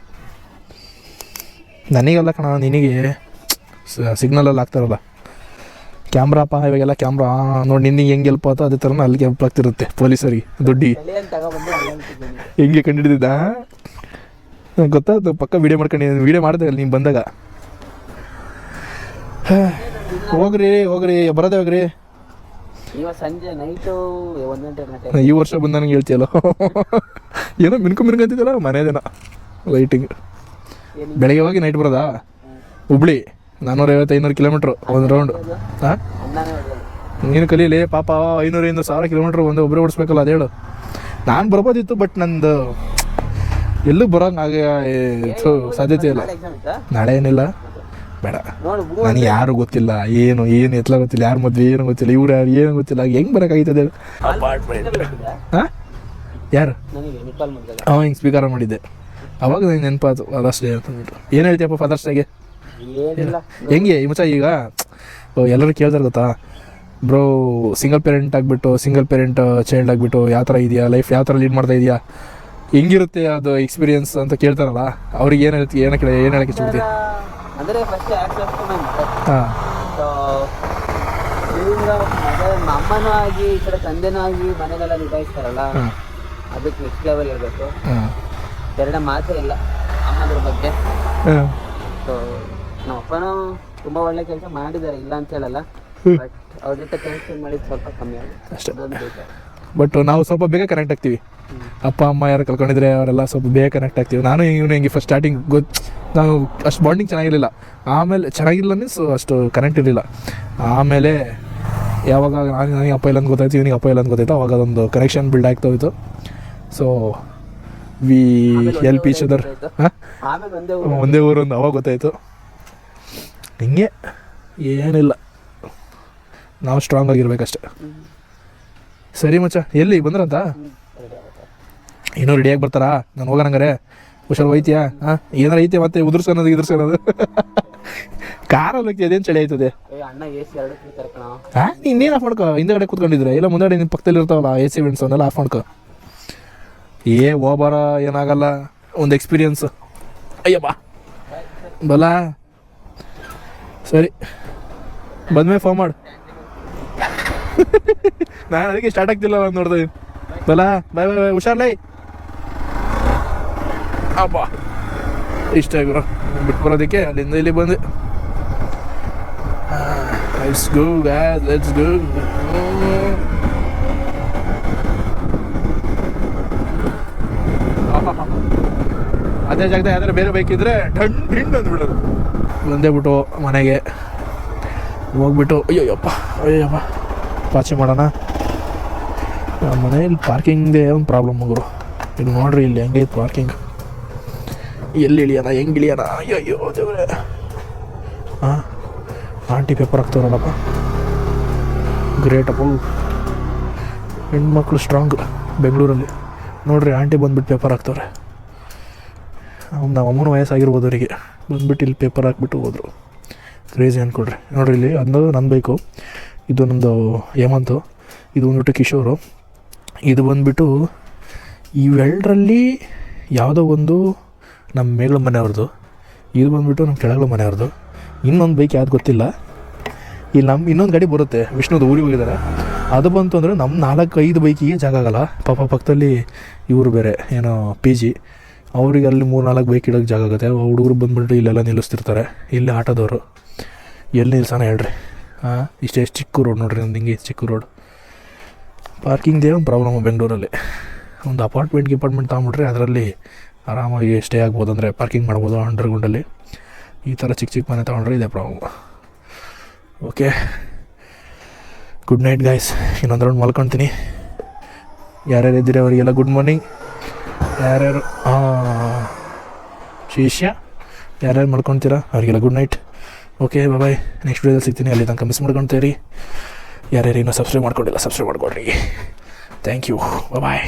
ನನಗಲ್ಲ ಕಣ, ನಿನಗೆ ಸಿಗ್ನಲಲ್ಲಿ ಹಾಕ್ತಾರಲ್ಲ ಕ್ಯಾಮ್ರಾಪ್ಪ. ಇವಾಗೆಲ್ಲ ಕ್ಯಾಮ್ರಾ ನೋಡಿ, ನಿನ್ನಿಗೆ ಹೆಂಗೆ ಹೆಲ್ಪ್ ಆಯ್ತು ಅದೇ ಥರನ ಅಲ್ಲಿಗೆ ಹೆಲ್ಪ್ ಆಗ್ತಿರುತ್ತೆ ಪೊಲೀಸರಿಗೆ. ದುಡ್ಡಿ ಹೆಂಗೆ ಕಂಡುಹಿಡಿದಿದ್ದ ಗೊತ್ತಾಯ್ತು, ಪಕ್ಕ ವೀಡಿಯೋ ಮಾಡ್ಕೊಂಡಿದ್ದೀನಿ. ವೀಡಿಯೋ ಮಾಡಿದೆ ಅಲ್ಲಿ ನೀವು ಬಂದಾಗ. ಹೋಗ್ರಿ ಬರೋದೇ ಹೋಗ್ರಿ. ಸಂಜೆ ನೈಟು 1 ಗಂಟೆ. ಈ ವರ್ಷ ಬಂದು ನನಗೆ ಹೇಳ್ತೀಯಲ್ಲ, ಏನೋ ಮಿನ್ಕೊಂತಿದ್ದಲ್ಲ ಮನೆದೇನ ಲೈಟಿಂಗ್. ಬೆಳಗ್ಗೆ ಹೋಗಿ ನೈಟ್ ಬರೋದಾ? ಹುಬ್ಳಿ 450-500 ಕಿಲೋಮೀಟ್ರು ಒಂದು ರೌಂಡು. ಹಾಂ ನೀನು ಕಲೀಲಿ ಪಾಪ, 500-1000 ಕಿಲೋಮೀಟ್ರ್ ಒಬ್ಬರೇ ಓಡಿಸ್ಬೇಕಲ್ಲ, ಅದು ಹೇಳು. ನಾನು ಬರ್ಬೋದಿತ್ತು, ಬಟ್ ನಂದು ಎಲ್ಲೂ ಬರೋಂಗೆ ಸಾಧ್ಯತೆ ಇಲ್ಲ. ನಾಳೆ ಏನಿಲ್ಲ, ಬೇಡ. ನನಗೆ ಯಾರು ಗೊತ್ತಿಲ್ಲ, ಏನು ಎತ್ಲ ಗೊತ್ತಿಲ್ಲ, ಯಾರು ಮದುವೆ ಏನು ಗೊತ್ತಿಲ್ಲ, ಇವ್ರು ಯಾರು ಏನು ಗೊತ್ತಿಲ್ಲ, ಹೆಂಗೆ ಬರೋಕ್ಕಾಯ್ತದೆ? ಅಪಾರ್ಟ್ಮೆಂಟ್. ಹಾಂ ಯಾರು? ಹಿಂಗೆ ಸ್ವೀಕಾರ ಮಾಡಿದ್ದೆ, ಅವಾಗ ನಂಗೆ ನೆನಪಾತು ಫಾದರ್ಸ್ ಡೇ ಅಂತಂದ್ಬಿಟ್ಟು. ಏನು ಹೇಳ್ತೀಯಪ್ಪ ಫಾದರ್ಸ್ ಡೇಗೆ? ಹೆಂಗೆ ಈ ಮಚ್ಚ ಈಗ ಎಲ್ಲರೂ ಕೇಳ್ತಾರೆ ಗೊತ್ತಾ ಬ್ರೋ, ಸಿಂಗಲ್ ಪೇರೆಂಟ್ ಚೈಲ್ಡ್ ಆಗಿಬಿಟ್ಟು ಯಾವ ಥರ ಇದೆಯಾ ಲೈಫ್, ಯಾವ ಥರ ಲೀಡ್ ಮಾಡ್ತಾ ಇದೆಯಾ, ಹೆಂಗಿರುತ್ತೆ ಅದು ಎಕ್ಸ್ಪೀರಿಯನ್ಸ್ ಅಂತ ಕೇಳ್ತಾರಲ್ಲ, ಅವ್ರಿಗೆ ಏನು ಹೇಳಕ್ಕೆ ಇಷ್ಟಪಡ್ತೀಯ? ಅಂದರೆ ಫಸ್ಟ್ ಹಾಂ, ಅಮ್ಮನೂ ಆಗಿ ಈ ಕಡೆ ತಂದೆನೂ ಆಗಿ ಮನೆಯೆಲ್ಲ ನಿಭಾಯಿಸ್ತಾರಲ್ಲ, ಅದಕ್ಕೆ ನೆಕ್ಸ್ಟ್ ಲೆವೆಲ್ ಇರಬೇಕು. ಎರಡನೇ ಮಾತೇ ಇಲ್ಲ ಅಮ್ಮದ್ರ ಬಗ್ಗೆ. ಸೊ ನಮ್ಮ ಅಪ್ಪನೂ ತುಂಬ ಒಳ್ಳೆ ಕೆಲಸ ಮಾಡಿದ್ದಾರೆ, ಇಲ್ಲ ಅಂತ ಹೇಳಲ್ಲ, ಬಟ್ ಅವ್ರ ಜೊತೆ ಕೆಲಸ ಮಾಡಿದ್ದು ಸ್ವಲ್ಪ ಕಮ್ಮಿ ಆಗುತ್ತೆ ಅಷ್ಟೇ. ಬಟ್ ನಾವು ಸ್ವಲ್ಪ ಬೇಗ ಕನೆಕ್ಟ್ ಆಗ್ತೀವಿ. ಅಪ್ಪ ಅಮ್ಮ ಯಾರು ಕಳ್ಕೊಂಡಿದ್ರೆ ಅವರೆಲ್ಲ ಸ್ವಲ್ಪ ಬೇಗ ಕನೆಕ್ಟ್ ಆಗ್ತೀವಿ. ನಾನು ಇವನು ಹೆಂಗೆ ಫಸ್ಟ್ ಸ್ಟಾರ್ಟಿಂಗ್ ನಾವು ಅಷ್ಟು ಬಾಂಡಿಂಗ್ ಚೆನ್ನಾಗಿರಲಿಲ್ಲ. ಆಮೇಲೆ ಚೆನ್ನಾಗಿಲ್ಲ ಮೀನ್ಸ್ ಅಷ್ಟು ಕನೆಕ್ಟ್ ಇರಲಿಲ್ಲ. ಆಮೇಲೆ ಯಾವಾಗ ನನಗೆ ಅಪ್ಪ ಇಲ್ಲ ಅಂತ ಗೊತ್ತಾಯ್ತು, ಇವನಿಗೆ ಅಪ್ಪ ಇಲ್ಲ ಅಂತ ಗೊತ್ತಾಯ್ತು, ಅವಾಗ ಅದೊಂದು ಕನೆಕ್ಷನ್ ಬಿಲ್ಡ್ ಆಗ್ತಾ ಹೋಯಿತು. So we help each other. ಒಂದೇ ಊರೊಂದು ಅವಾಗ ಗೊತ್ತಾಯಿತು. ಹಿಂಗೆ ಏನಿಲ್ಲ, ನಾವು ಸ್ಟ್ರಾಂಗ್ ಆಗಿರ್ಬೇಕಷ್ಟೆ. ಸರಿ ಮಚ್ಚ, ಎಲ್ಲಿ ಬಂದ್ರಂತ? ಇನ್ನೂ ರೆಡಿಯಾಗಿ ಬರ್ತಾರಾ? ನಾನು ಹೋಗೋಣಂಗಾರೆ, ಹುಷಾರು ಹೋಯ್ತೀಯಾ? ಹಾಂ, ಏನಾರು ಐತೆ ಮತ್ತೆ ಉದುರ್ಸೋದು ಕಾರಲ್ಲಿ ಹೋಗ್ತೀಯ, ಅದೇನು ಚಳಿ ಆಯ್ತದೆ? ಅಣ್ಣ AC 2 ಇರ್ತಾರೆ ಕಣ. ಹಾಂ, ಇನ್ನೇನು ಆಫ್ ಮಾಡ್ಕೋ, ಹಿಂದೆಗಡೆ ಕೂತ್ಕೊಂಡಿದ್ರೆ ಇಲ್ಲ ಮುಂದೆಗಡೆ ನಿಮ್ಮ ಪಕ್ಕದಲ್ಲಿ ಇರ್ತಾವಲ್ಲ AC ವೆಂಟ್ಸ್ ಅವನ್ನೆಲ್ಲ ಆಫ್ ಮಾಡ್ಕೋ. ಹೋಗ್ಬಾರ, ಏನಾಗಲ್ಲ, ಒಂದು ಎಕ್ಸ್ಪೀರಿಯನ್ಸ್. ಅಯ್ಯಪ್ಪ ಬಲ ಸರಿ, ಬಂದ್ಮೇಲೆ ಫೋನ್ ಮಾಡು. ನಾನು ಅದಕ್ಕೆ ಸ್ಟಾರ್ಟ್ ಆಗ್ತಿಲ್ಲ ನಾನು ನೋಡ್ದೆ. ಬಲ ಬಾಯ್ ಬಾಯ್ ಬಾಯ್, ಹುಷಾರ್ಲೈ. ಅಬ್ಬಾ ಇಷ್ಟ ಗುರು ಬಿಟ್ಟು ಬರೋದಕ್ಕೆ ಅಲ್ಲಿಂದ ಇಲ್ಲಿ ಬಂದೆ. Let's go guys, let's go. ಅದೇ ಜಾಗದಾಗ ಯಾವ್ದಾರು ಬೇರೆ ಬೇಕಿದ್ರೆ ಹಿಂಡು ಅಂದ್ಬಿಡೋದು. ಬಂದೇ ಬಿಟ್ಟು ಮನೆಗೆ ಹೋಗ್ಬಿಟ್ಟು ಅಯ್ಯಯ್ಯಪ್ಪ ಪಾಚೆ ಮಾಡೋಣ. ಮನೇಲಿ ಪಾರ್ಕಿಂಗ್ದೇ ಒಂದು ಪ್ರಾಬ್ಲಮ್ ಗುರು. ಇಲ್ಲಿ ನೋಡ್ರಿ, ಇಲ್ಲಿ ಹೆಂಗೈತೆ ಪಾರ್ಕಿಂಗ್, ಎಲ್ಲಿ ಇಳಿಯೋಣ, ಹೆಂಗೆ ಇಳಿಯೋಣ? ಅಯ್ಯೋ ದೇವ್ರೆ. ಹಾಂ, ಆಂಟಿ ಪೇಪರ್ ಹಾಕ್ತವ್ರಲ್ಲಪ್ಪ, ಗ್ರೇಟ್ ಅಪ್ಪ. ಹೆಣ್ಮಕ್ಳು ಸ್ಟ್ರಾಂಗ್ ಬೆಂಗಳೂರಲ್ಲಿ. ನೋಡ್ರಿ, ಆಂಟಿ ಬಂದುಬಿಟ್ಟು ಪೇಪರ್ ಹಾಕ್ತವ್ರೆ. ನಮ್ಮ ಅಮ್ಮನ ವಯಸ್ಸಾಗಿರ್ಬೋದು ಅವರಿಗೆ. ಬಂದುಬಿಟ್ಟು ಇಲ್ಲಿ ಪೇಪರ್ ಹಾಕ್ಬಿಟ್ಟು ಹೋದರು. ಕ್ರೇಜಿ ಅಂದ್ಕೊಡ್ರಿ. ನೋಡ್ರಿ, ಇಲ್ಲಿ ಅದು ನನ್ನ ಬೈಕು, ಇದು ನಮ್ಮದು ಹೇಮಂತು, ಇದು ಬಂದ್ಬಿಟ್ಟು ಕಿಶೋರು, ಇದು ಬಂದುಬಿಟ್ಟು ಇವೆರಡರಲ್ಲಿ ಯಾವುದೋ ಒಂದು ನಮ್ಮ ಮೇಗಳ ಮನೆಯವ್ರದ್ದು, ಇದು ಬಂದುಬಿಟ್ಟು ನಮ್ಮ ಕೆಳಗಲ ಮನೆಯವ್ರದ್ದು. ಇನ್ನೊಂದು ಬೈಕ್ ಯಾವ್ದು ಗೊತ್ತಿಲ್ಲ. ಇಲ್ಲಿ ನಮ್ಮ ಇನ್ನೊಂದು ಗಾಡಿ ಬರುತ್ತೆ, ವಿಷ್ಣುದು ಊರಿಗೆ ಹೋಗಿದ್ದಾರೆ, ಅದು ಬಂತು ಅಂದರೆ ನಮ್ಮ 4-5 ಬೈಕಿಗೆ ಜಾಗ ಆಗಲ್ಲ. ಪಾಪ ಪಕ್ಕದಲ್ಲಿ ಇವರು ಬೇರೆ ಏನೋ PG, ಅವ್ರಿಗೆ ಅಲ್ಲಿ 3-4 ಬೈಕ್ ಇಡೋಕ್ಕೆ ಜಾಗ ಆಗುತ್ತೆ. ಹುಡುಗರು ಬಂದುಬಿಟ್ಟು ಇಲ್ಲೆಲ್ಲ ನಿಲ್ಲಿಸ್ತಿರ್ತಾರೆ. ಇಲ್ಲಿ ಆಟೋದವರು ಎಲ್ಲಿ ನಿಲ್ಸೋಣ ಹೇಳ್ರಿ? ಹಾಂ, ಎಷ್ಟು ಚಿಕ್ಕ ರೋಡ್ ನೋಡ್ರಿ, ನಮ್ದು ಹಿಂಗೆ ಚಿಕ್ಕ ರೋಡ್. ಪಾರ್ಕಿಂಗ್ದೇ ಒಂದು ಪ್ರಾಬ್ಲಮ್ಮು ಬೆಂಗಳೂರಲ್ಲಿ. ಒಂದು ಅಪಾರ್ಟ್ಮೆಂಟ್ ತೊಗೊಂಬಿಟ್ರೆ ಅದರಲ್ಲಿ ಆರಾಮಾಗಿ ಸ್ಟೇ ಆಗ್ಬೋದು, ಅಂದರೆ ಪಾರ್ಕಿಂಗ್ ಮಾಡ್ಬೋದು ಅಂಡರ್ಗ್ರೌಂಡಲ್ಲಿ. ಈ ಥರ ಚಿಕ್ಕ ಮನೆ ತೊಗೊಂಡ್ರೆ ಇದೇ problem. Okay, good night guys. ಇನ್ನೊಂದು ರೌಂಡ್ ಮಲ್ಕೊಳ್ತೀನಿ. ಯಾರ್ಯಾರು ಇದ್ದೀರಿ ಅವರಿಗೆಲ್ಲ ಗುಡ್ ಮಾರ್ನಿಂಗ್. ಯಾರ್ಯಾರು ಶಿಷ್ಯ ಯಾರ್ಯಾರು ಮಾಡ್ಕೊತೀರಾ ಅವರಿಗೆಲ್ಲ ಗುಡ್ ನೈಟ್. ಓಕೆ, ಬಾಯ್. ನೆಕ್ಸ್ಟ್ ವೀಡಿಯೋದಲ್ಲಿ ಸಿಗ್ತೀನಿ. ಅಲ್ಲಿ ತನಕ ಮಿಸ್ ಮಾಡ್ಕೊತೀರಿ. ಯಾರ್ಯಾರು ಇನ್ನೂ ಸಬ್ಸ್ಕ್ರೈಬ್ ಮಾಡ್ಕೊಂಡಿಲ್ಲ, ಸಬ್ಸ್ಕ್ರೈಬ್ ಮಾಡ್ಕೊಡ್ರಿ. Thank you, bye.